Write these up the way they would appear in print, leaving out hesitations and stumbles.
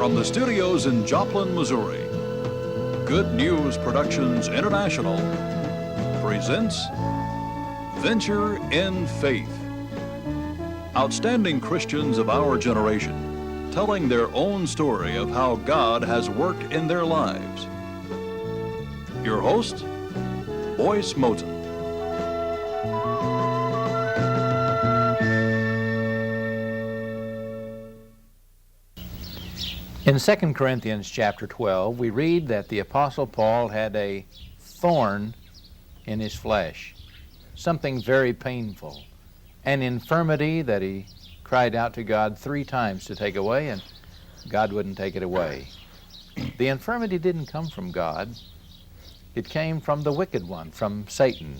From the studios in Joplin, Missouri, Good News Productions International presents Venture in Faith. Outstanding Christians of our generation telling their own story of how God has worked in their lives. Your host, Boyce Moten. In 2 Corinthians chapter 12, we read that the Apostle Paul had a thorn in his flesh, something very painful, an infirmity that he cried out to God 3 times to take away, and God wouldn't take it away. The infirmity didn't come from God. It came from the wicked one, from Satan.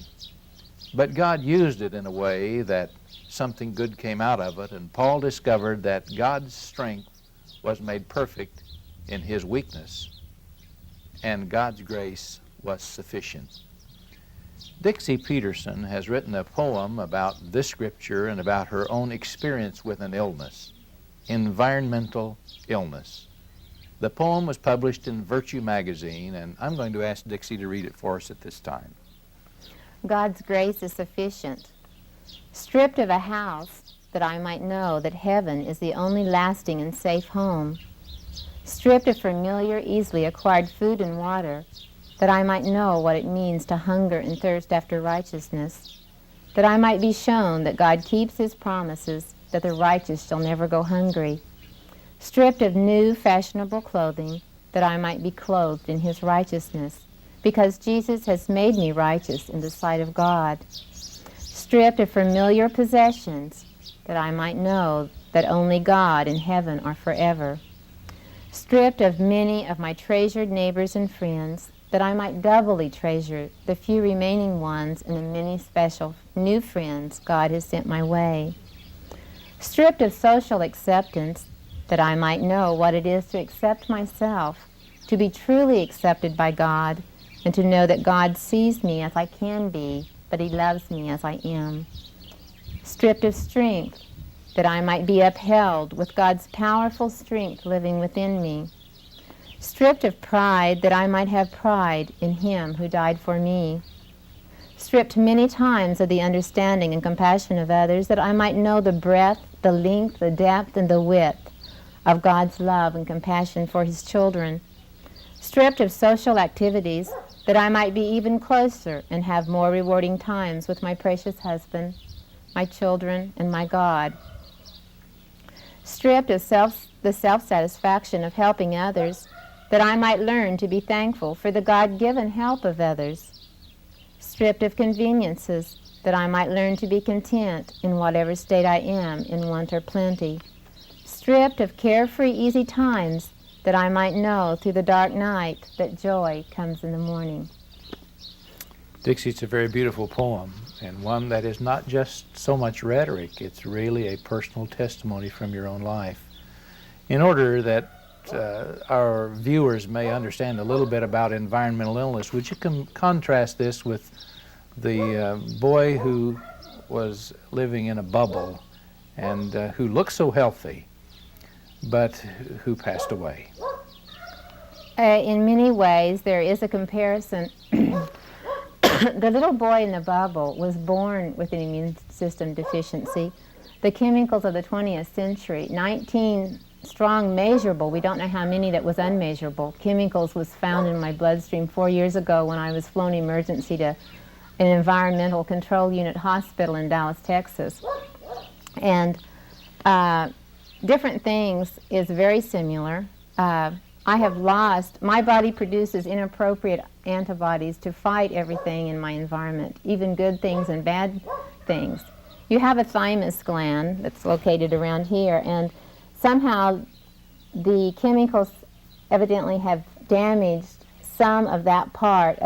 But God used it in a way that something good came out of it, and Paul discovered that God's strength was made perfect in his weakness, and God's grace was sufficient. Dixie Peterson has written a poem about this scripture and about her own experience with an illness, environmental illness. The poem was published in Virtue magazine, and I'm going to ask Dixie to read it for us at this time. God's grace is sufficient. Stripped of a house, that I might know that heaven is the only lasting and safe home. Stripped of familiar, easily acquired food and water, that I might know what it means to hunger and thirst after righteousness, that I might be shown that God keeps his promises, that the righteous shall never go hungry. Stripped of new, fashionable clothing, that I might be clothed in his righteousness, because Jesus has made me righteous in the sight of God. Stripped of familiar possessions, that I might know that only God and heaven are forever. Stripped of many of my treasured neighbors and friends, that I might doubly treasure the few remaining ones and the many special new friends God has sent my way. Stripped of social acceptance, that I might know what it is to accept myself, to be truly accepted by God, and to know that God sees me as I can be, but he loves me as I am. Stripped of strength, that I might be upheld with God's powerful strength living within me. Stripped of pride, that I might have pride in him who died for me. Stripped many times of the understanding and compassion of others, that I might know the breadth, the length, the depth, and the width of God's love and compassion for his children. Stripped of social activities, that I might be even closer and have more rewarding times with my precious husband, my children, and my God. Stripped of the self-satisfaction of helping others, that I might learn to be thankful for the God-given help of others. Stripped of conveniences, that I might learn to be content in whatever state I am, in want or plenty. Stripped of carefree, easy times, that I might know through the dark night that joy comes in the morning. Dixie, it's a very beautiful poem, and one that is not just so much rhetoric, it's really a personal testimony from your own life. In order that our viewers may understand a little bit about environmental illness, would you contrast this with the boy who was living in a bubble and who looked so healthy, but who passed away? In many ways, there is a comparison. The little boy in the bubble was born with an immune system deficiency. The chemicals of the 20th century, 19 strong measurable, we don't know how many that was unmeasurable, chemicals was found in my bloodstream 4 years ago when I was flown emergency to an environmental control unit hospital in Dallas, Texas. And different things is very similar. My body produces inappropriate antibodies to fight everything in my environment, even good things and bad things. You have a thymus gland that's located around here, and somehow the chemicals evidently have damaged some of that part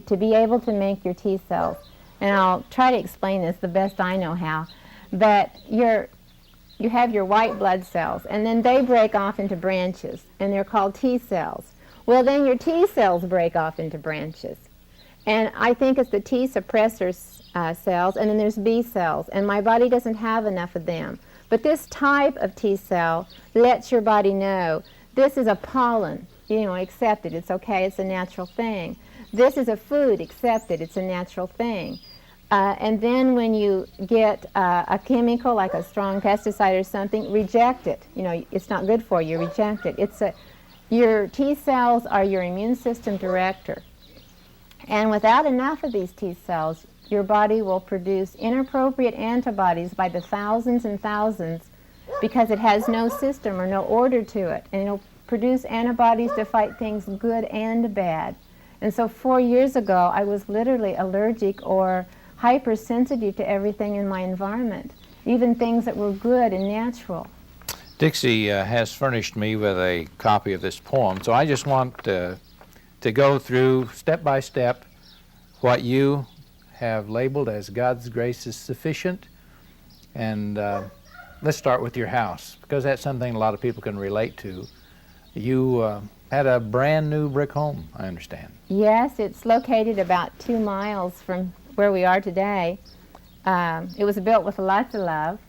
to be able to make your T cells. And I'll try to explain this the best I know how. But you have your white blood cells, and then they break off into branches, and they're called T cells. Well, then your T cells break off into branches. And I think it's the T suppressor cells, and then there's B cells, and my body doesn't have enough of them. But this type of T cell lets your body know This is a pollen, accept it. It's okay. It's a natural thing. This is a food, accept it. It's a natural thing. And then when you get a chemical like a strong pesticide or something, reject it. It's not good for you. Reject it. Your T cells are your immune system director. And without enough of these T cells, your body will produce inappropriate antibodies by the thousands and thousands because it has no system or no order to it. And it'll produce antibodies to fight things good and bad. And so 4 years ago, I was literally allergic or hypersensitive to everything in my environment, even things that were good and natural. Dixie has furnished me with a copy of this poem, so I just want to go through step by step what you have labeled as God's grace is sufficient. And let's start with your house, because that's something a lot of people can relate to. You had a brand new brick home, I understand. Yes, it's located about 2 miles from where we are today. It was built with lots of love,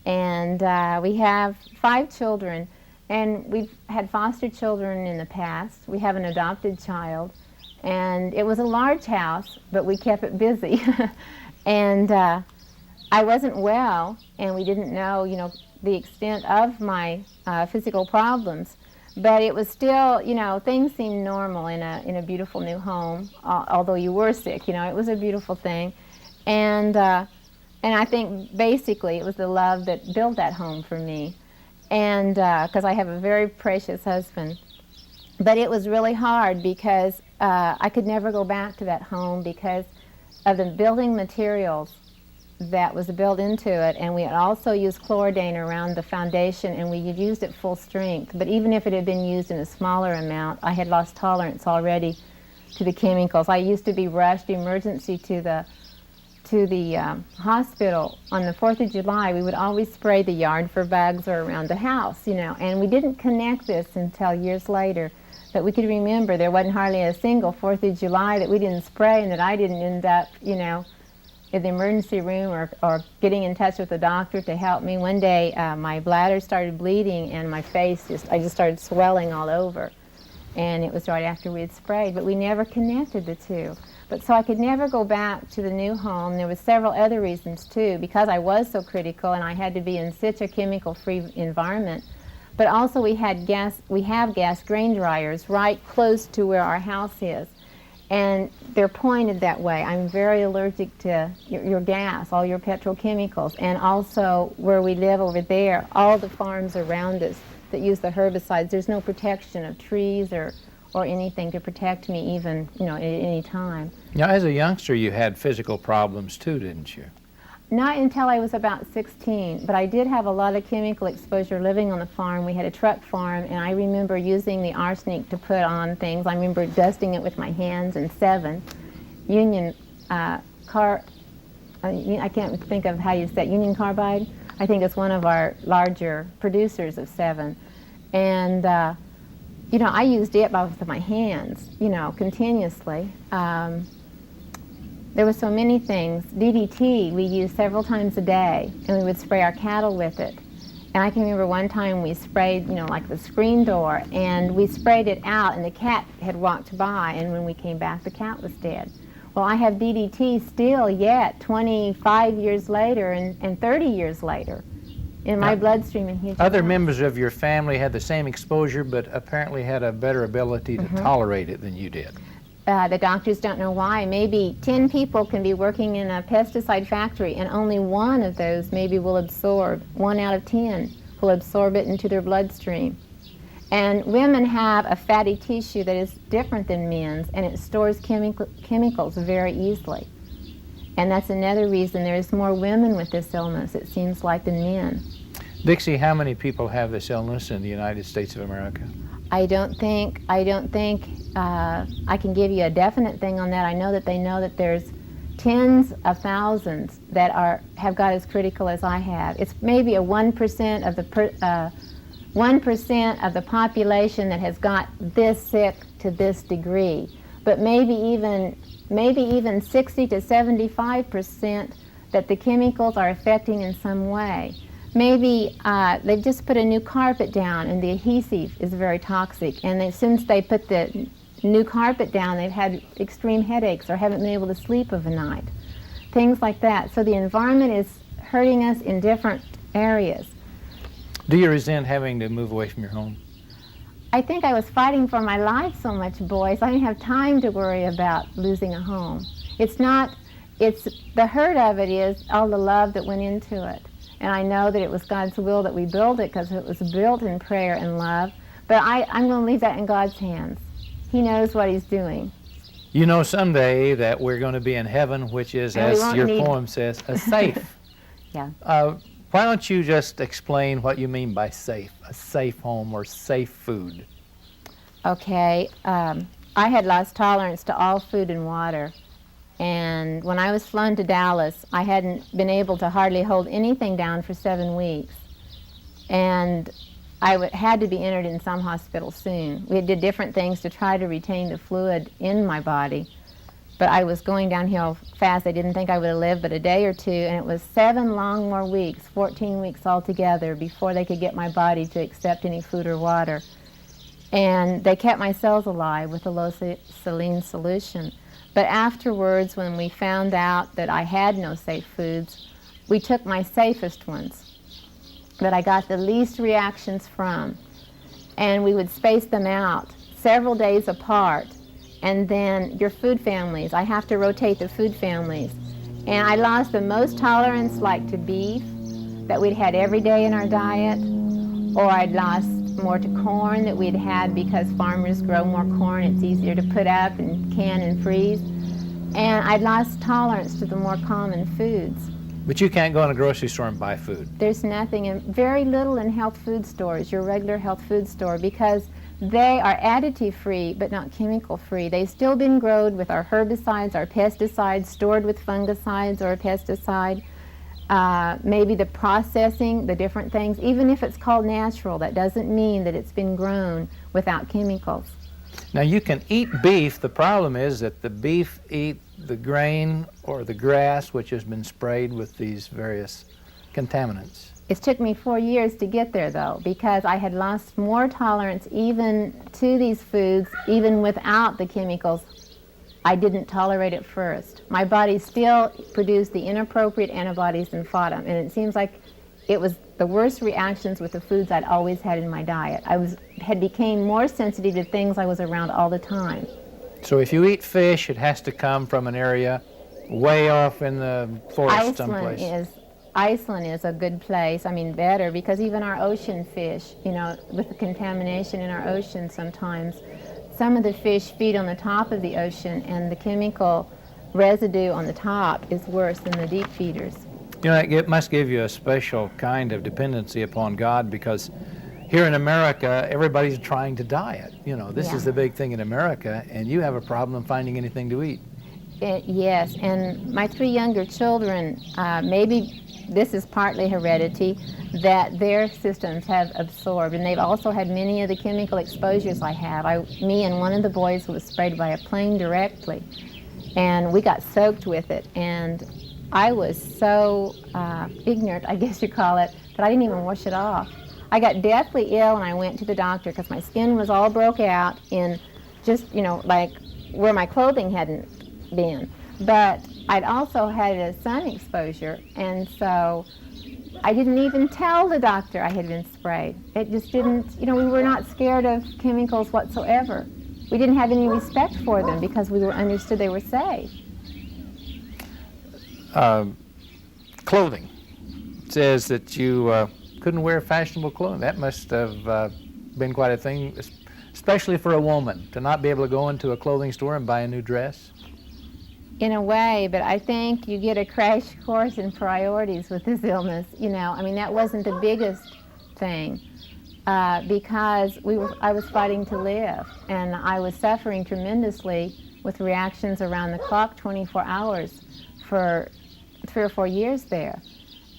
and we have 5 children, and we've had foster children in the past. We have an adopted child, and it was a large house, but we kept it busy. And I wasn't well, and we didn't know, the extent of my physical problems. But it was still, things seemed normal in a beautiful new home, although you were sick. It was a beautiful thing. And I think basically it was the love that built that home for me. And because I have a very precious husband. But it was really hard because I could never go back to that home because of the building materials that was built into it, and we had also used chlordane around the foundation, and we had used it full strength. But even if it had been used in a smaller amount, I had lost tolerance already to the chemicals. I used to be rushed emergency to the hospital on the 4th of July. We would always spray the yard for bugs or around the house, and we didn't connect this until years later, that we could remember there wasn't hardly a single 4th of July that we didn't spray and that I didn't end up, in the emergency room or getting in touch with the doctor to help me. One day my bladder started bleeding and my face I just started swelling all over. And it was right after we had sprayed, but we never connected the two. But so I could never go back to the new home. There were several other reasons too, because I was so critical and I had to be in such a chemical-free environment. But also we have gas grain dryers right close to where our house is. And they're pointed that way. I'm very allergic to your gas, all your petrochemicals, and also where we live over there, all the farms around us that use the herbicides, there's no protection of trees or anything to protect me even, at any time. Now, as a youngster, you had physical problems too, didn't you? Not until I was about 16, but I did have a lot of chemical exposure living on the farm. We had a truck farm, and I remember using the arsenic to put on things. I remember dusting it with my hands, and 7 Union I can't think of how you say it, Union Carbide. I think it's one of our larger producers of 7. And, I used it with my hands, continuously. There were so many things. DDT we used several times a day, and we would spray our cattle with it. And I can remember one time we sprayed, like the screen door, and we sprayed it out, and the cat had walked by, and when we came back, the cat was dead. Well, I have DDT still yet, 25 years later and 30 years later, in my bloodstream and huge Other amounts. members of your family had the same exposure, but apparently had a better ability to tolerate it than you did. The doctors don't know why. Maybe 10 people can be working in a pesticide factory, and only one of those maybe will absorb. 1 out of 10 will absorb it into their bloodstream. And women have a fatty tissue that is different than men's, and it stores chemicals very easily. And that's another reason there's more women with this illness, it seems like, than men. Dixie, how many people have this illness in the United States of America? I don't think I can give you a definite thing on that. I know that they know that there's tens of thousands that have got as critical as I have. It's maybe a 1% of the 1% of the population that has got this sick to this degree, but maybe even 60 to 75% that the chemicals are affecting in some way. Maybe they've just put a new carpet down and the adhesive is very toxic. And since they put the new carpet down, they've had extreme headaches or haven't been able to sleep of a night. Things like that. So the environment is hurting us in different areas. Do you resent having to move away from your home? I think I was fighting for my life so much, boys. I didn't have time to worry about losing a home. It's the hurt of it is all the love that went into it. And I know that it was God's will that we build it because it was built in prayer and love. But I'm going to leave that in God's hands. He knows what he's doing. You know someday that we're going to be in heaven, which is, as your poem says, a safe. Yeah. Why don't you just explain what you mean by safe, a safe home or safe food? Okay. I had lost tolerance to all food and water. And when I was flown to Dallas, I hadn't been able to hardly hold anything down for 7 weeks. And I had to be entered in some hospital soon. We did different things to try to retain the fluid in my body. But I was going downhill fast. I didn't think I would have lived but a day or two. And it was 7 long more weeks, 14 weeks altogether, before they could get my body to accept any food or water. And they kept my cells alive with a low saline solution. But afterwards, when we found out that I had no safe foods, we took my safest ones that I got the least reactions from, and we would space them out several days apart. And then your food families, I have to rotate the food families. And I lost the most tolerance, like to beef, that we'd had every day in our diet, or I'd lost more to corn that we'd had because farmers grow more corn. It's easier to put up and can and freeze. And I'd lost tolerance to the more common foods. But you can't go in a grocery store and buy food. There's nothing, and very little in health food stores, your regular health food store, because they are additive-free but not chemical-free. They've still been grown with our herbicides, our pesticides, stored with fungicides or a pesticide. Maybe the processing, the different things, even if it's called natural, that doesn't mean that it's been grown without chemicals. Now you can eat beef. The problem is that the beef eat the grain or the grass which has been sprayed with these various contaminants. It took me 4 years to get there, though, because I had lost more tolerance even to these foods, even without the chemicals. I didn't tolerate it first. My body still produced the inappropriate antibodies and fought them, and it seems like it was the worst reactions with the foods I'd always had in my diet. I had become more sensitive to things I was around all the time. So if you eat fish, it has to come from an area way off in the forest someplace. Iceland is a good place, better, because even our ocean fish, with the contamination in our ocean sometimes, some of the fish feed on the top of the ocean, and the chemical residue on the top is worse than the deep feeders. It must give you a special kind of dependency upon God, because here in America, everybody's trying to diet. This is the big thing in America, and you have a problem finding anything to eat. Yes, and my 3 younger children, maybe this is partly heredity, that their systems have absorbed, and they've also had many of the chemical exposures I have. Me and one of the boys was sprayed by a plane directly, and we got soaked with it, and I was so ignorant, I guess you call it, that I didn't even wash it off. I got deathly ill, and I went to the doctor because my skin was all broke out in just, like where my clothing hadn't been. But I'd also had a sun exposure, and so I didn't even tell the doctor I had been sprayed. It just didn't, we were not scared of chemicals whatsoever. We didn't have any respect for them because we understood they were safe. Clothing. It says that you couldn't wear fashionable clothing. That must have been quite a thing, especially for a woman, to not be able to go into a clothing store and buy a new dress. In a way, but I think you get a crash course in priorities with this illness. That wasn't the biggest thing because I was fighting to live, and I was suffering tremendously with reactions around the clock, 24 hours for 3 or 4 years there.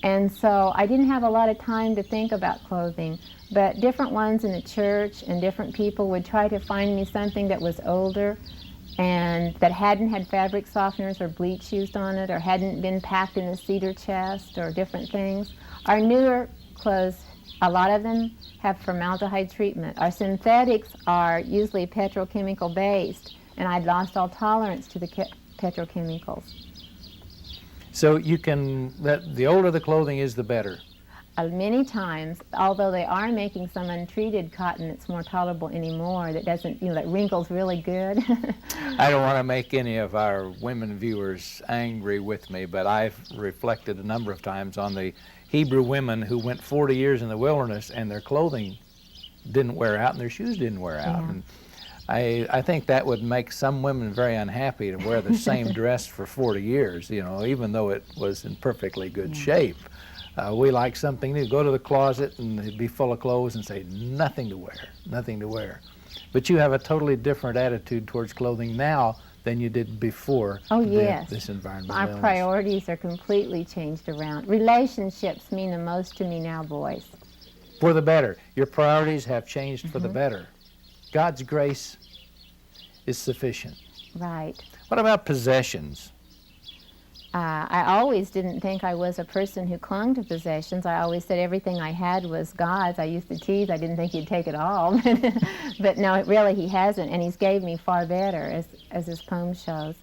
And so I didn't have a lot of time to think about clothing, but different ones in the church and different people would try to find me something that was older and that hadn't had fabric softeners or bleach used on it, or hadn't been packed in a cedar chest, or different things. Our newer clothes, a lot of them have formaldehyde treatment. Our synthetics are usually petrochemical based, and I'd lost all tolerance to the petrochemicals. So you can, the older the clothing is, the better. Many times, although they are making some untreated cotton that's more tolerable anymore, that doesn't, that wrinkles really good. I don't want to make any of our women viewers angry with me, but I've reflected a number of times on the Hebrew women who went 40 years in the wilderness and their clothing didn't wear out and their shoes didn't wear out. Yeah. And I think that would make some women very unhappy to wear the same dress for 40 years, even though it was in perfectly good shape. We like something new. Go to the closet and it'd be full of clothes and say, nothing to wear, nothing to wear. But you have a totally different attitude towards clothing now than you did before this environment. Our priorities are completely changed around. Relationships mean the most to me now, boys. For the better. Your priorities have changed for the better. God's grace is sufficient. Right. What about possessions? I always didn't think I was a person who clung to possessions. I always said everything I had was God's. I used to tease. I didn't think he'd take it all. But no, really he hasn't, and he's gave me far better, as his poem shows.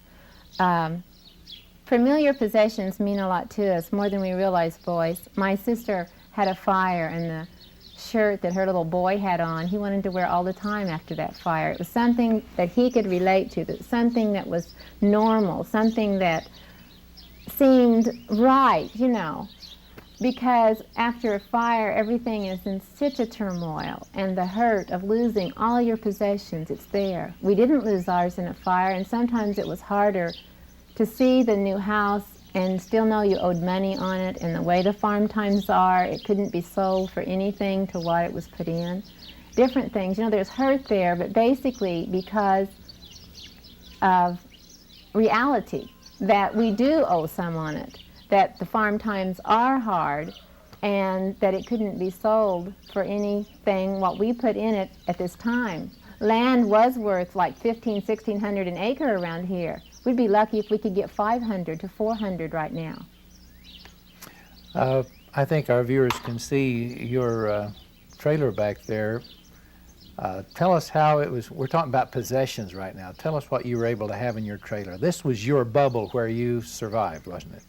Familiar possessions mean a lot to us, more than we realize, boys. My sister had a fire, and the shirt that her little boy had on, he wanted to wear all the time after that fire. It was something that he could relate to, something that was normal, something that seemed right, because after a fire, everything is in such a turmoil, and the hurt of losing all your possessions, it's there. We didn't lose ours in a fire, and sometimes it was harder to see the new house and still know you owed money on it, and the way the farm times are, it couldn't be sold for anything to what it was put in. Different things, there's hurt there, but basically because of reality, that we do owe some on it, that the farm times are hard, and that it couldn't be sold for anything what we put in it at this time. Land was worth like $1,500, $1,600 an acre around here. We'd be lucky if we could get $500 to $400 right now. I think our viewers can see your trailer back there. Tell us how it was. We're talking about possessions right now. Tell us what you were able to have in your trailer. This was your bubble where you survived, wasn't it?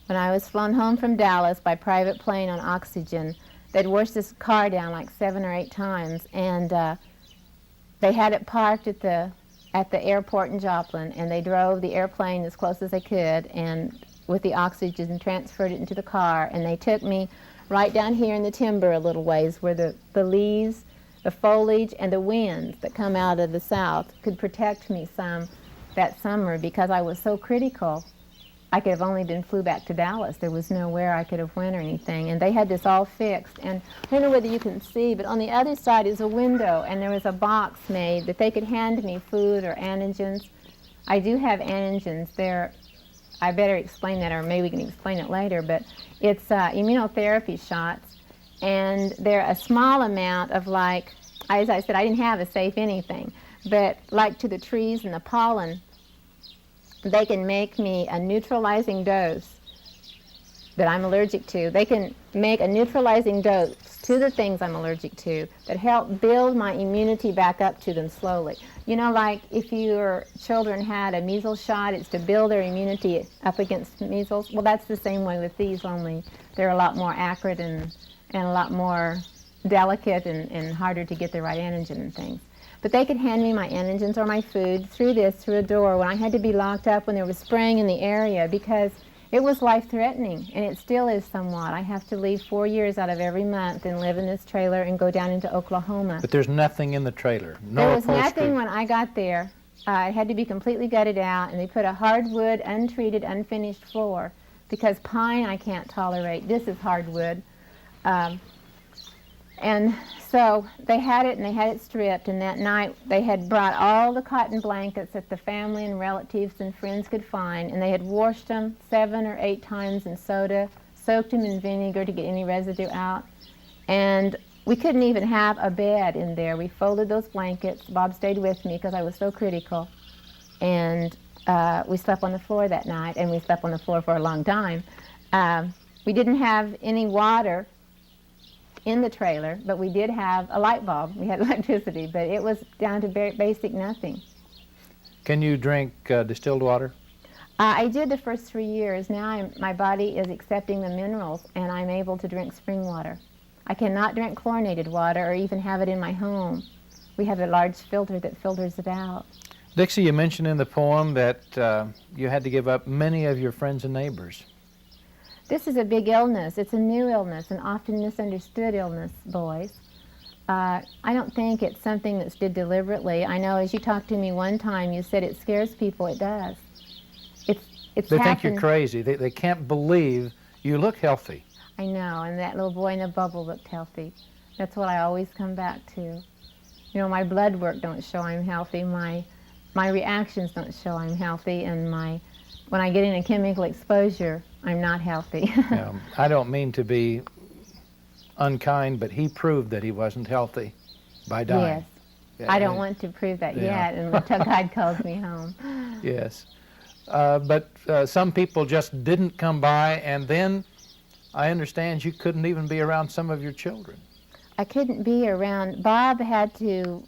When I was flown home from Dallas by private plane on oxygen, they'd washed this car down like 7 or 8 times, and they had it parked at the airport in Joplin, and they drove the airplane as close as they could, and with the oxygen transferred it into the car, and they took me right down here in the timber a little ways where the leaves, the foliage, and the winds that come out of the south could protect me some that summer, because I was so critical. I could have only been flew back to Dallas. There was nowhere I could have went or anything, and they had this all fixed. And I don't know whether you can see, but on the other side is a window, and there was a box made that they could hand me food or antigens. I do have antigens there. I better explain that, or maybe we can explain it later, but it's immunotherapy shots, and they're a small amount of, like, as I said, I didn't have a safe anything, but like to the trees and the pollen, they can make me a neutralizing dose that I'm allergic to. They can make a neutralizing dose to the things I'm allergic to that help build my immunity back up to them slowly. Like if your children had a measles shot, it's to build their immunity up against measles. Well, that's the same way with these, only they're a lot more accurate and a lot more delicate and harder to get the right antigen and things. But they could hand me my antigens or my food through a door when I had to be locked up when there was spraying in the area, because it was life-threatening, and it still is somewhat. I have to leave 4 years out of every month and live in this trailer and go down into Oklahoma. But there's nothing in the trailer, no There was upholstery. nothing when I got there. It had to be completely gutted out, and they put a hardwood, untreated, unfinished floor, because pine I can't tolerate. This is hardwood. And so they had it, and they had it stripped, and that night they had brought all the cotton blankets that the family and relatives and friends could find, and they had washed them 7 or 8 times in soda, soaked them in vinegar to get any residue out, and we couldn't even have a bed in there. We folded those blankets. Bob stayed with me because I was so critical, and we slept on the floor that night, and we slept on the floor for a long time. We didn't have any water in the trailer, but we did have a light bulb. We had electricity, but it was down to basic nothing. Can you drink distilled water? I did the first 3 years. Now my body is accepting the minerals, and I'm able to drink spring water. I cannot drink chlorinated water or even have it in my home. We have a large filter that filters it out. Dixie, you mentioned in the poem that you had to give up many of your friends and neighbors. This is a big illness. It's a new illness, an often misunderstood illness, boys. I don't think it's something that's did deliberately. I know as you talked to me one time, you said it scares people. It does. It's They think you're crazy. They can't believe you look healthy. I know, and that little boy in the bubble looked healthy. That's what I always come back to. You know, my blood work don't show I'm healthy. My reactions don't show I'm healthy, and when I get in a chemical exposure, I'm not healthy. Yeah, I don't mean to be unkind, but he proved that he wasn't healthy by dying. Yes. I don't want to prove that yet until God calls me home. Yes. But some people just didn't come by, and then I understand you couldn't even be around some of your children. I couldn't be around. Bob had to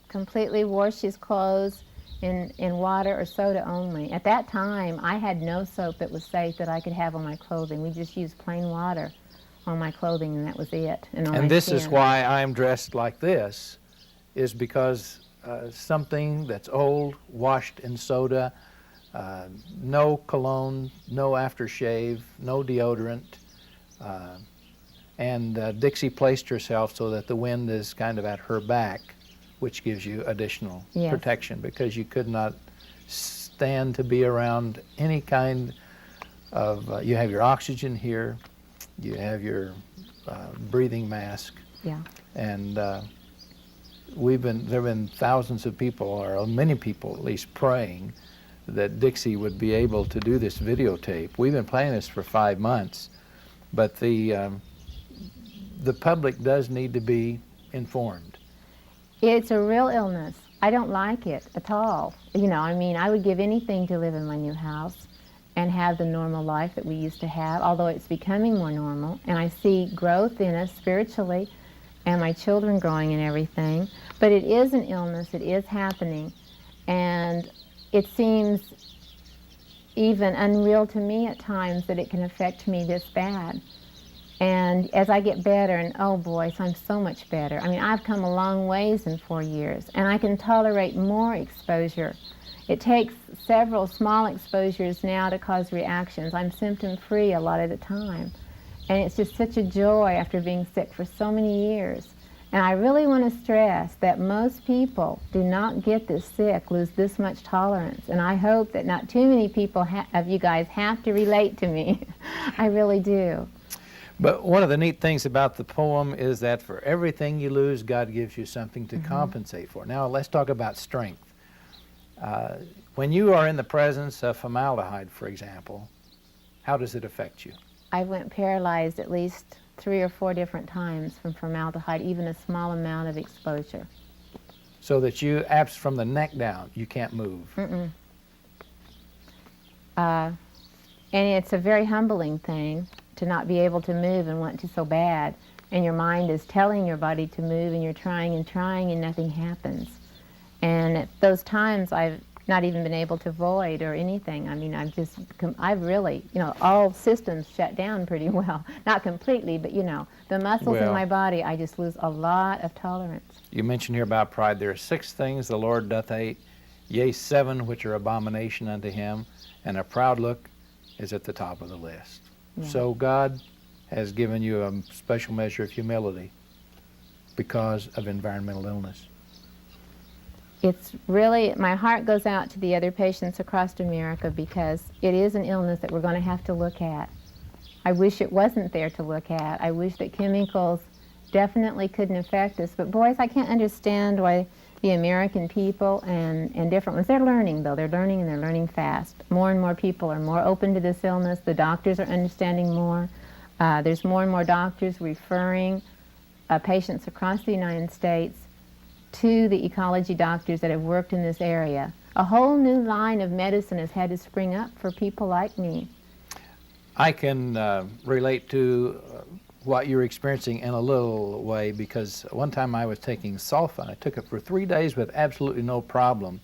completely wash his clothes in water or soda only. At that time, I had no soap that was safe that I could have on my clothing. We just used plain water on my clothing, and that was it. And this is why I'm dressed like this, is because something that's old, washed in soda, no cologne, no aftershave, no deodorant, and Dixie placed herself so that the wind is kind of at her back, which gives you additional protection, because you could not stand to be around any kind of, you have your oxygen here, you have your breathing mask, and there have been thousands of people, or many people at least, praying that Dixie would be able to do this videotape. We've been planning this for 5 months, but the public does need to be informed. It's a real illness. I don't like it at all. You know, I mean, I would give anything to live in my new house and have the normal life that we used to have, although it's becoming more normal, and I see growth in us spiritually and my children growing and everything. But it is an illness. It is happening, and it seems even unreal to me at times that it can affect me this bad. And as I get better, and oh boy, so I'm so much better. I mean, I've come a long ways in 4 years, and I can tolerate more exposure. It takes several small exposures now to cause reactions. I'm symptom-free a lot of the time. And it's just such a joy after being sick for so many years. And I really want to stress that most people do not get this sick, lose this much tolerance. And I hope that not too many people of you guys have to relate to me. I really do. But one of the neat things about the poem is that for everything you lose, God gives you something to compensate for. Now let's talk about strength. When you are in the presence of formaldehyde, for example, how does it affect you? I went paralyzed at least 3 or 4 different times from formaldehyde, even a small amount of exposure. So that you, from the neck down, you can't move. And it's a very humbling thing to not be able to move and want to so bad. And your mind is telling your body to move, and you're trying and nothing happens. And at those times, I've not even been able to void or anything. I mean, I've really, you know, all systems shut down pretty well. Not completely, but you know, the muscles in my body, I just lose a lot of tolerance. You mentioned here about pride. There are 6 things the Lord doth hate, yea, 7 which are abomination unto him, and a proud look is at the top of the list. So God has given you a special measure of humility because of environmental illness. It's really, my heart goes out to the other patients across America, because it is an illness that we're going to have to look at. I wish it wasn't there to look at. I wish that chemicals definitely couldn't affect us. But boys, I can't understand why the American people and different ones, they're learning though. They're learning, and they're learning fast. More and more people are more open to this illness. The doctors are understanding more. There's more and more doctors referring patients across the United States to the ecology doctors that have worked in this area. A whole new line of medicine has had to spring up for people like me. I can relate to what you're experiencing in a little way, because one time I was taking sulfa. I took it for 3 days with absolutely no problem,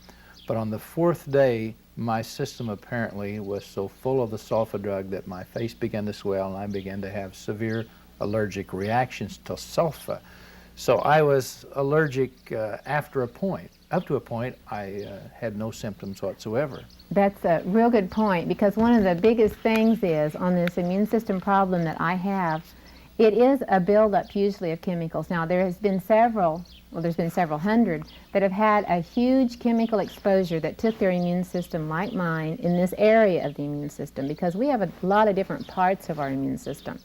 but on the 4th day my system apparently was so full of the sulfa drug that my face began to swell and I began to have severe allergic reactions to sulfa. So I was allergic after a point. Up to a point, I had no symptoms whatsoever. That's a real good point, because one of the biggest things is on this immune system problem that I have, it is a buildup usually of chemicals. Now there's been several hundred that have had a huge chemical exposure that took their immune system like mine in this area of the immune system, because we have a lot of different parts of our immune system.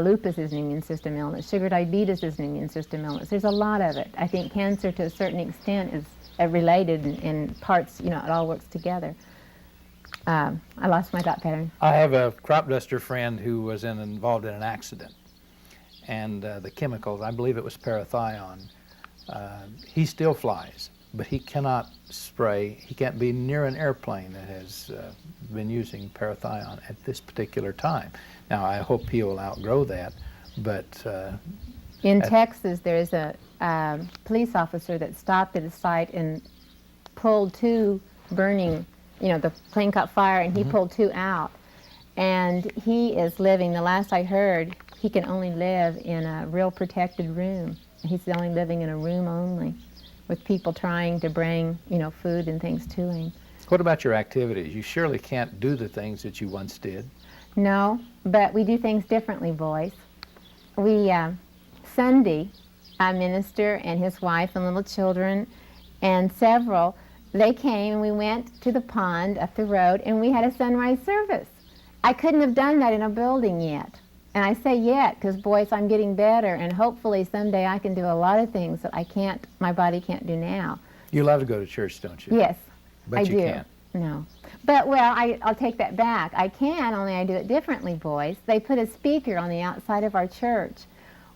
Lupus is an immune system illness. Sugar diabetes is an immune system illness. There's a lot of it. I think cancer to a certain extent is related in parts, it all works together. I lost my thought pattern. I have a crop duster friend who was involved in an accident, and the chemicals, I believe it was parathion, he still flies, but he cannot spray. He can't be near an airplane that has been using parathion at this particular time. Now, I hope he will outgrow that, but... in Texas, there's a police officer that stopped at a site and pulled 2 burning, the plane caught fire, and he pulled 2 out. And he is living, the last I heard, he can only live in a real protected room. He's only living in a room only, with people trying to bring, food and things to him. What about your activities? You surely can't do the things that you once did. No, but we do things differently, boys. We, Sunday, a minister and his wife and little children and several, they came and we went to the pond up the road and we had a sunrise service. I couldn't have done that in a building yet. And I say yet because, boys, I'm getting better, and hopefully someday I can do a lot of things that my body can't do now. You love to go to church, don't you? Yes, but I you do. can't. No. But, well, I'll take that back. I can, only I do it differently, boys. They put a speaker on the outside of our church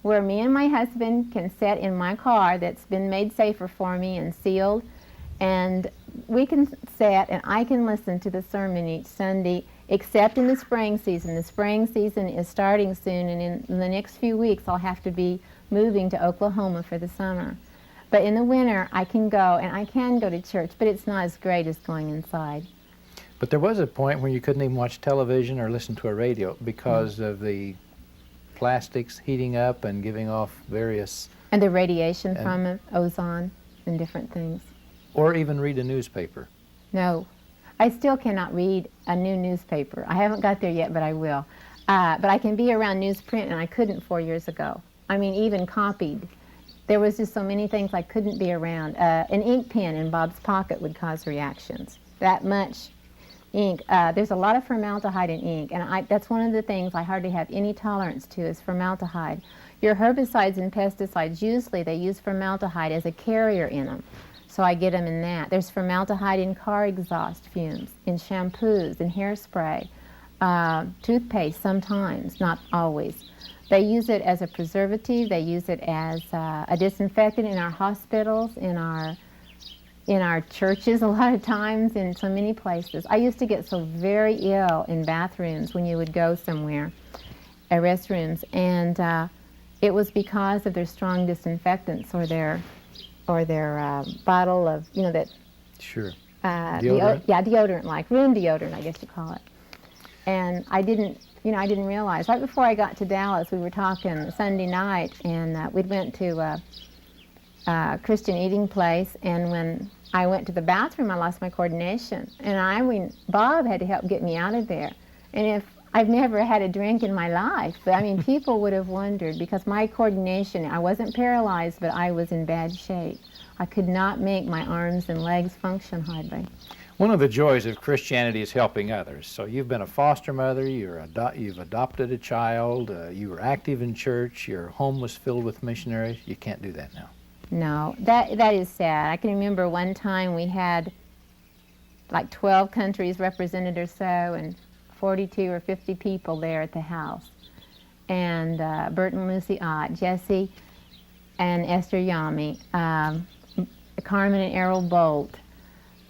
where me and my husband can sit in my car that's been made safer for me and sealed, and we can sit and I can listen to the sermon each Sunday, except in the spring season. The spring season is starting soon, and in the next few weeks I'll have to be moving to Oklahoma for the summer. But in the winter I can go, and I can go to church, but it's not as great as going inside. But there was a point where you couldn't even watch television or listen to a radio because of the plastics heating up and giving off various... And the radiation from it, ozone and different things. Or even read a newspaper. No. I still cannot read a new newspaper. I haven't got there yet, but I will. But I can be around newsprint, and I couldn't 4 years ago. I mean, even copied. There was just so many things I couldn't be around. An ink pen in Bob's pocket would cause reactions. That much ink. There's a lot of formaldehyde in ink, and that's one of the things I hardly have any tolerance to is formaldehyde. Your herbicides and pesticides, usually they use formaldehyde as a carrier in them. So I get them in that. There's formaldehyde in car exhaust fumes, in shampoos, in hairspray, toothpaste sometimes, not always. They use it as a preservative. They use it as a disinfectant in our hospitals, in our churches a lot of times, in so many places. I used to get so very ill in bathrooms when you would go somewhere, restrooms, and it was because of their strong disinfectants or their bottle of, that... Sure. Deodorant? Deodorant, like room deodorant, I guess you call it. And I didn't realize. Right before I got to Dallas, we were talking Sunday night, and we went to a Christian eating place, and when I went to the bathroom, I lost my coordination. And Bob had to help get me out of there. And I've never had a drink in my life, but people would have wondered, because my coordination, I wasn't paralyzed, but I was in bad shape. I could not make my arms and legs function hardly. One of the joys of Christianity is helping others. So you've been a foster mother, you've adopted a child, you were active in church, your home was filled with missionaries. You can't do that now. No, that is sad. I can remember one time we had like 12 countries represented or so, and 42 or 50 people there at the house. And Bert and Lucy Ott, Jesse and Esther Yami, Carmen and Errol Bolt,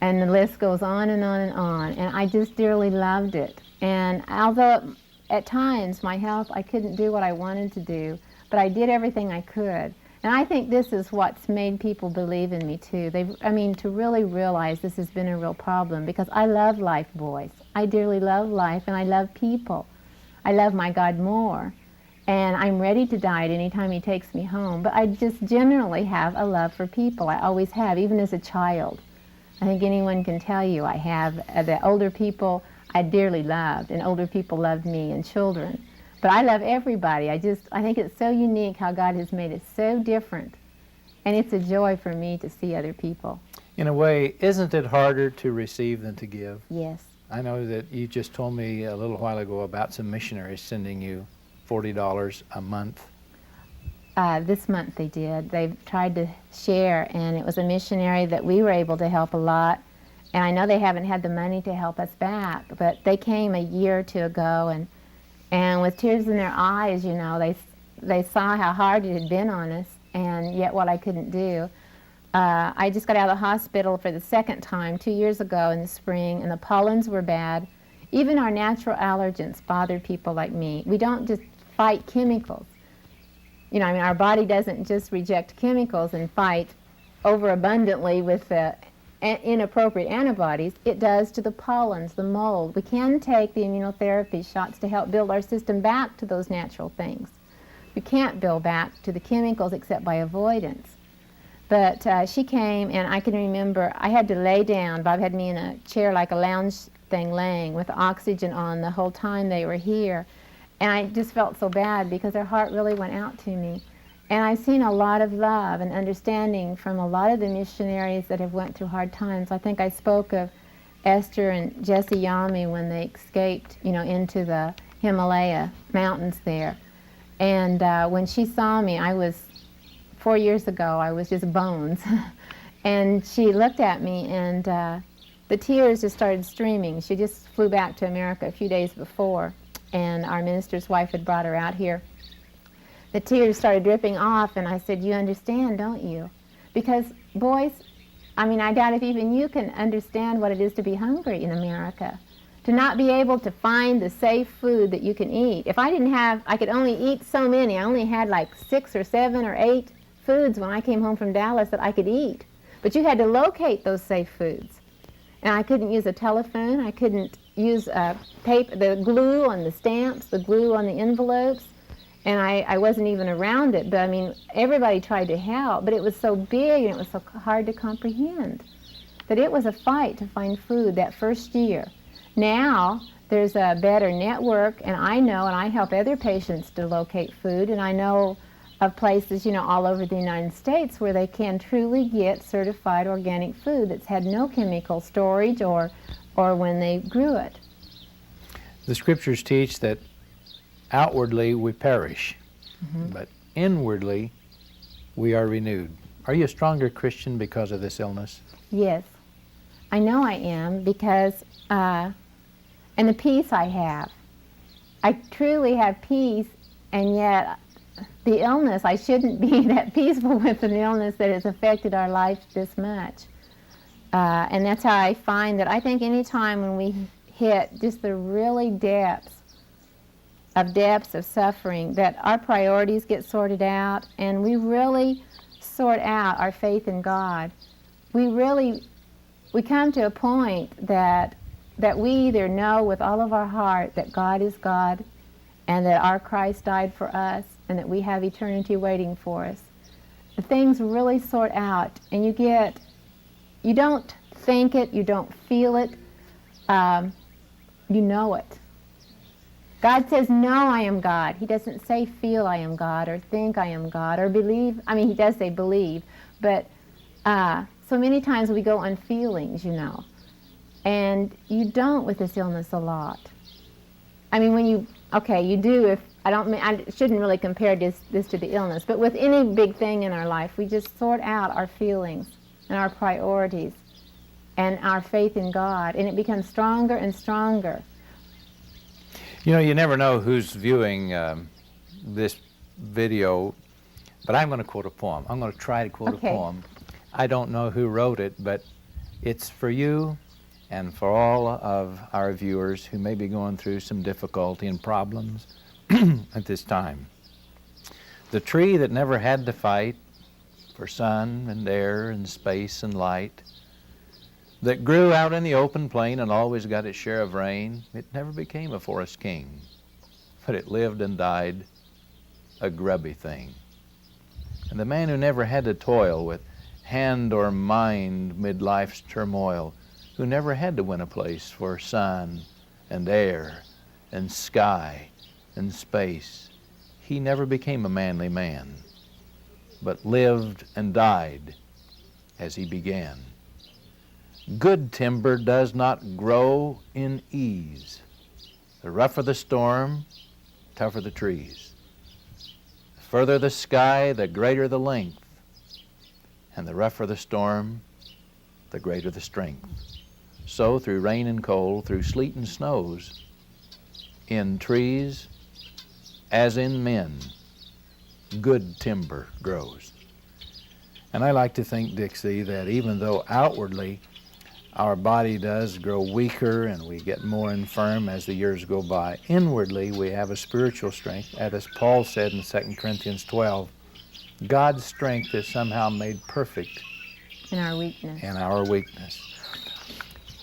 and the list goes on and on and on. And I just dearly loved it. And although at times, my health, I couldn't do what I wanted to do, but I did everything I could. And I think this is what's made people believe in me, too. To really realize this has been a real problem, because I love life, boys. I dearly love life, and I love people. I love my God more. And I'm ready to die at any time He takes me home. But I just generally have a love for people. I always have, even as a child. I think anyone can tell you I have. The older people I dearly loved, and older people loved me, and children. But I love everybody. I think it's so unique how God has made it so different. And it's a joy for me to see other people. In a way, isn't it harder to receive than to give? Yes. I know that you just told me a little while ago about some missionaries sending you $40 a month. This month they did. They've tried to share, and it was a missionary that we were able to help a lot. And I know they haven't had the money to help us back, but they came a year or two ago, and with tears in their eyes, they saw how hard it had been on us, and yet what I couldn't do. I just got out of the hospital for the second time 2 years ago in the spring, and the pollens were bad. Even our natural allergens bother people like me. We don't just fight chemicals. Our body doesn't just reject chemicals and fight overabundantly with inappropriate antibodies. It does to the pollens, the mold. We can take the immunotherapy shots to help build our system back to those natural things. We can't build back to the chemicals except by avoidance. But she came, and I can remember I had to lay down. Bob had me in a chair like a lounge thing, laying with oxygen on the whole time they were here. And I just felt so bad because their heart really went out to me. And I've seen a lot of love and understanding from a lot of the missionaries that have went through hard times. I think I spoke of Esther and Jesse Yami when they escaped, into the Himalaya mountains there. And when she saw me, 4 years ago, I was just bones. And she looked at me, and the tears just started streaming. She just flew back to America a few days before, and our minister's wife had brought her out here. The tears started dripping off, and I said, "You understand, don't you?" Because, boys, I doubt if even you can understand what it is to be hungry in America, to not be able to find the safe food that you can eat. If I could only eat so many. I only had like 6 or 7 or 8 foods when I came home from Dallas that I could eat. But you had to locate those safe foods. And I couldn't use a telephone. I couldn't use paper, the glue on the stamps, the glue on the envelopes. And I wasn't even around it, but everybody tried to help, but it was so big and it was so hard to comprehend that it was a fight to find food that first year. Now, there's a better network, and I know, and I help other patients to locate food, and I know of places, all over the United States where they can truly get certified organic food that's had no chemical storage or when they grew it. The scriptures teach that outwardly we perish, but inwardly we are renewed. Are you a stronger Christian because of this illness? Yes, I know I am, because, and the peace I have. I truly have peace, and yet the illness, I shouldn't be that peaceful with an illness that has affected our life this much. And that's how I find that I think any time when we hit just the really depths of suffering, that our priorities get sorted out, and we really sort out our faith in God. We come to a point that we either know with all of our heart that God is God, and that our Christ died for us, and that we have eternity waiting for us. The things really sort out, and you don't think it, you don't feel it, you know it. God says, "No, I am God." He doesn't say feel I am God or think I am God or believe. He does say believe, but so many times we go on feelings, and you don't with this illness a lot. You do if, I shouldn't really compare this to the illness, but with any big thing in our life, we just sort out our feelings and our priorities and our faith in God, and it becomes stronger and stronger. You never know who's viewing this video, but I'm going to quote a poem. I'm going to try to quote a poem. I don't know who wrote it, but it's for you, and for all of our viewers who may be going through some difficulty and problems at this time. The tree that never had to fight for sun and air and space and light, that grew out in the open plain and always got its share of rain, it never became a forest king, but it lived and died a grubby thing. And the man who never had to toil with hand or mind mid life's turmoil, who never had to win a place for sun and air and sky and space, he never became a manly man, but lived and died as he began. Good timber does not grow in ease. The rougher the storm, tougher the trees. The further the sky, the greater the length. And the rougher the storm, the greater the strength. So through rain and cold, through sleet and snows, in trees as in men, good timber grows. And I like to think, Dixie, that even though outwardly our body does grow weaker and we get more infirm as the years go by, inwardly we have a spiritual strength. As Paul said in 2 Corinthians 12, God's strength is somehow made perfect In our weakness. in our weakness.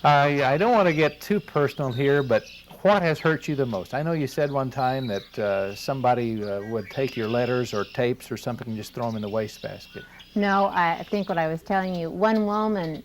I don't want to get too personal here, but what has hurt you the most? I know you said one time that somebody would take your letters or tapes or something and just throw them in the wastebasket. No, I think what I was telling you, one woman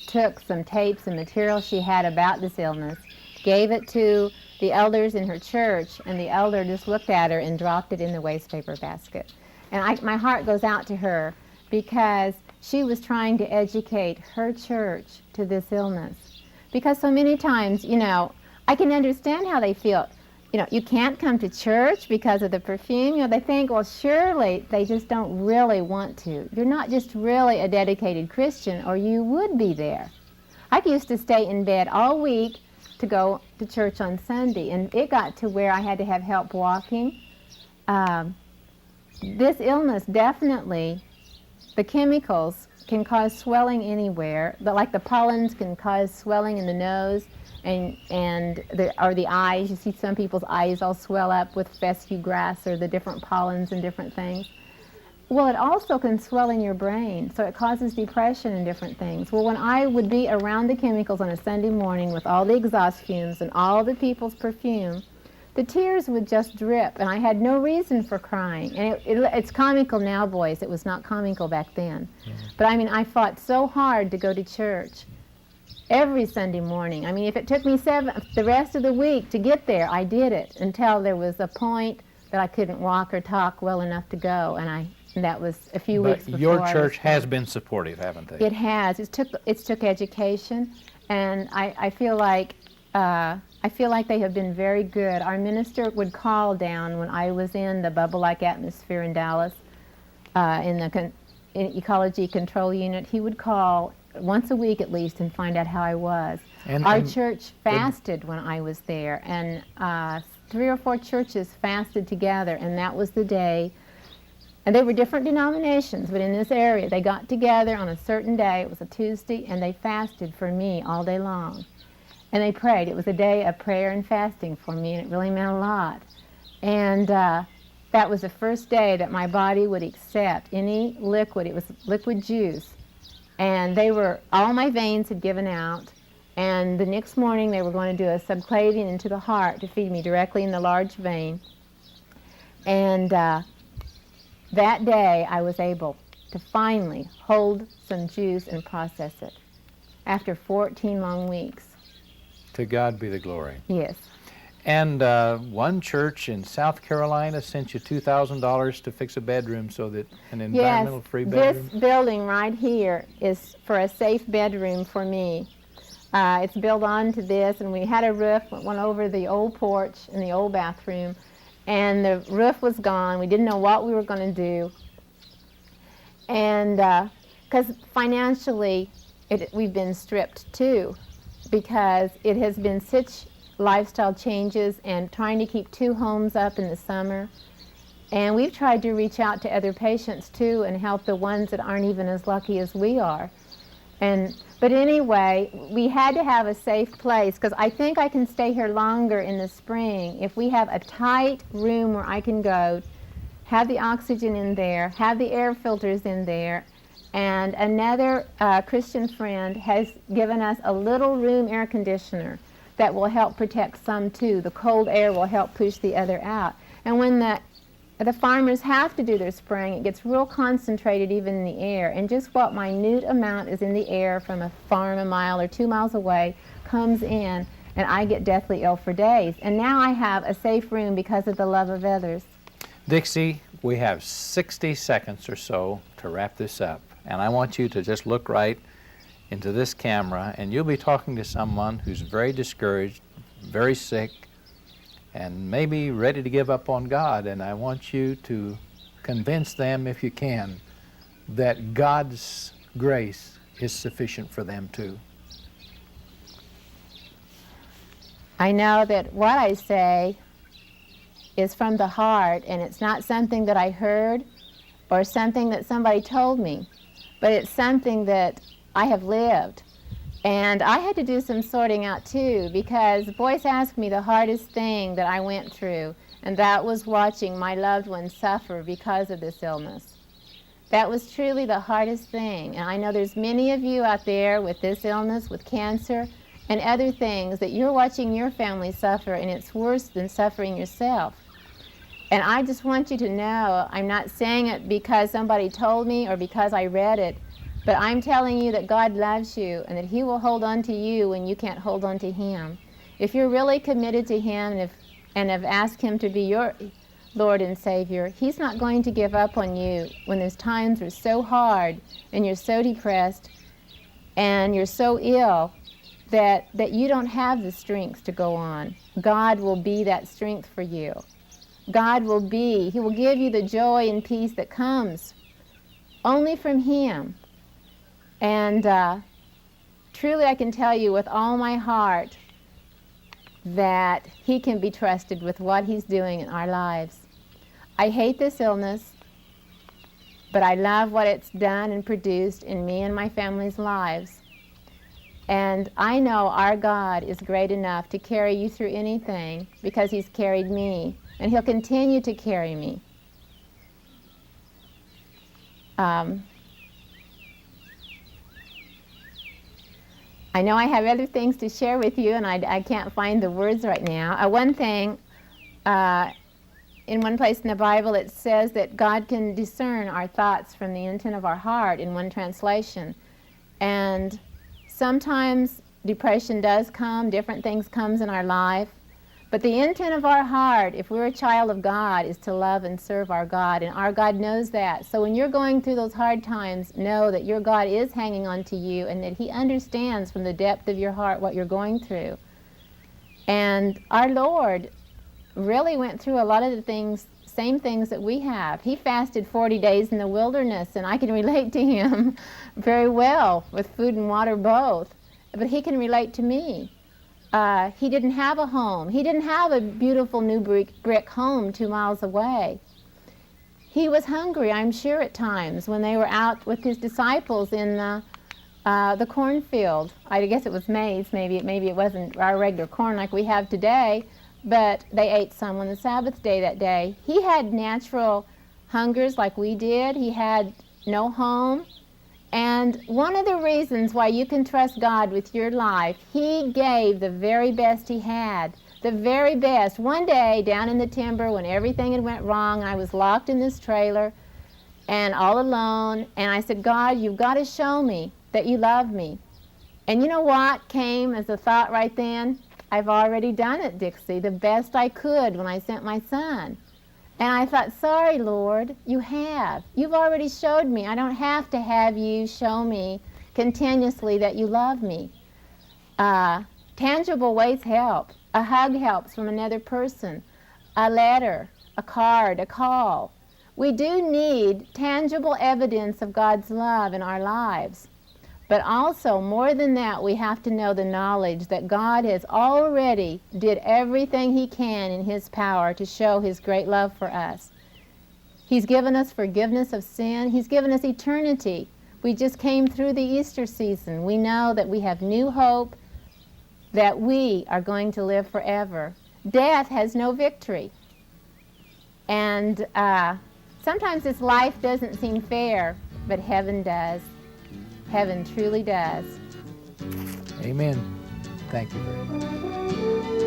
took some tapes and material she had about this illness, gave it to the elders in her church, and the elder just looked at her and dropped it in the wastepaper basket. And my heart goes out to her because she was trying to educate her church to this illness. Because so many times, you know, I can understand how they feel. You know, you can't come to church because of the perfume. You know, they think, well, surely they just don't really want to. You're not just really a dedicated Christian, or you would be there. I used to stay in bed all week to go to church on Sunday, and it got to where I had to have help walking. This illness definitely, the chemicals can cause swelling anywhere, but like the pollens can cause swelling in the nose or the eyes. You see some people's eyes all swell up with fescue grass or the different pollens and different things. Well, it also can swell in your brain, so it causes depression and different things. Well, when I would be around the chemicals on a Sunday morning with all the exhaust fumes and all the people's perfume, the tears would just drip, and I had no reason for crying. And it's comical now, boys. It was not comical back then. But I mean, I fought so hard to go to church every Sunday morning. I mean, if it took me the rest of the week to get there, I did it until there was a point that I couldn't walk or talk well enough to go, and that was a few weeks before. But your church has been supportive, haven't they? It has. It took education, and I feel like they have been very good. Our minister would call down when I was in the bubble-like atmosphere in Dallas, in the ecology control unit. He would call once a week at least and find out how I was. Our church fasted when I was there, and 3 or 4 churches fasted together, and that was the day. And they were different denominations, but in this area, they got together on a certain day. It was a Tuesday, and they fasted for me all day long. And they prayed. It was a day of prayer and fasting for me, and it really meant a lot. And that was the first day that my body would accept any liquid. It was liquid juice. And all my veins had given out. And the next morning, they were going to do a subclavian into the heart to feed me directly in the large vein. And that day, I was able to finally hold some juice and process it after 14 long weeks. To God be the glory. Yes. And one church in South Carolina sent you $2,000 to fix a bedroom so that an environmental-free bedroom? This building right here is for a safe bedroom for me. It's built onto this, and we had a roof that went over the old porch in the old bathroom, and the roof was gone. We didn't know what we were going to do. And because financially, we've been stripped too, because it has been such lifestyle changes and trying to keep 2 homes up in the summer. And we've tried to reach out to other patients too and help the ones that aren't even as lucky as we are. But anyway, we had to have a safe place, because I think I can stay here longer in the spring if we have a tight room where I can go, have the oxygen in there, have the air filters in there. And another Christian friend has given us a little room air conditioner that will help protect some too. The cold air will help push the other out. And when the farmers have to do their spraying, it gets real concentrated even in the air. And just what minute amount is in the air from a farm a mile or 2 miles away comes in, and I get deathly ill for days. And now I have a safe room because of the love of others. Dixie, we have 60 seconds or so to wrap this up. And I want you to just look right into this camera, and you'll be talking to someone who's very discouraged, very sick, and maybe ready to give up on God. And I want you to convince them, if you can, that God's grace is sufficient for them too. I know that what I say is from the heart, and it's not something that I heard or something that somebody told me, but it's something that I have lived. And I had to do some sorting out too, because Boyce asked me the hardest thing that I went through, and that was watching my loved ones suffer because of this illness. That was truly the hardest thing. And I know there's many of you out there with this illness, with cancer, and other things that you're watching your family suffer, and it's worse than suffering yourself. And I just want you to know, I'm not saying it because somebody told me or because I read it, but I'm telling you that God loves you and that He will hold on to you when you can't hold on to Him. If you're really committed to Him and have asked Him to be your Lord and Savior, He's not going to give up on you when those times are so hard and you're so depressed and you're so ill that you don't have the strength to go on. God will be that strength for you. God will be, He will give you the joy and peace that comes only from Him. And truly I can tell you with all my heart that He can be trusted with what He's doing in our lives. I hate this illness, but I love what it's done and produced in me and my family's lives. And I know our God is great enough to carry you through anything because He's carried me, and He'll continue to carry me. I know I have other things to share with you, and I can't find the words right now. One thing, in one place in the Bible, it says that God can discern our thoughts from the intent of our heart in one translation. And sometimes depression does come, different things comes in our life. But the intent of our heart, if we're a child of God, is to love and serve our God, and our God knows that. So when you're going through those hard times, know that your God is hanging on to you and that He understands from the depth of your heart what you're going through. And our Lord really went through a lot of the things, same things that we have. He fasted 40 days in the wilderness, and I can relate to Him very well with food and water both. But He can relate to me. He didn't have a home. He didn't have a beautiful new brick home 2 miles away. He was hungry, I'm sure, at times when they were out with His disciples in the cornfield. I guess it was maize. Maybe it wasn't our regular corn like we have today, but they ate some on the Sabbath day that day. He had natural hungers like we did. He had no home. And one of the reasons why you can trust God with your life, He gave the very best He had, the very best. One day down in the timber when everything had went wrong, I was locked in this trailer and all alone, and I said, God, you've got to show me that you love me. And you know what came as a thought right then? I've already done it, Dixie, the best I could when I sent my son. And I thought, sorry, Lord, you have. You've already showed me. I don't have to have you show me continuously that you love me. Tangible ways help. A hug helps from another person. A letter, a card, a call. We do need tangible evidence of God's love in our lives. But also, more than that, we have to know the knowledge that God has already did everything He can in His power to show His great love for us. He's given us forgiveness of sin. He's given us eternity We just came through the Easter season. We know that we have new hope, that we are going to live forever. Death has no victory. And sometimes this life doesn't seem fair, but heaven does. Heaven truly does. Amen. Thank you very much.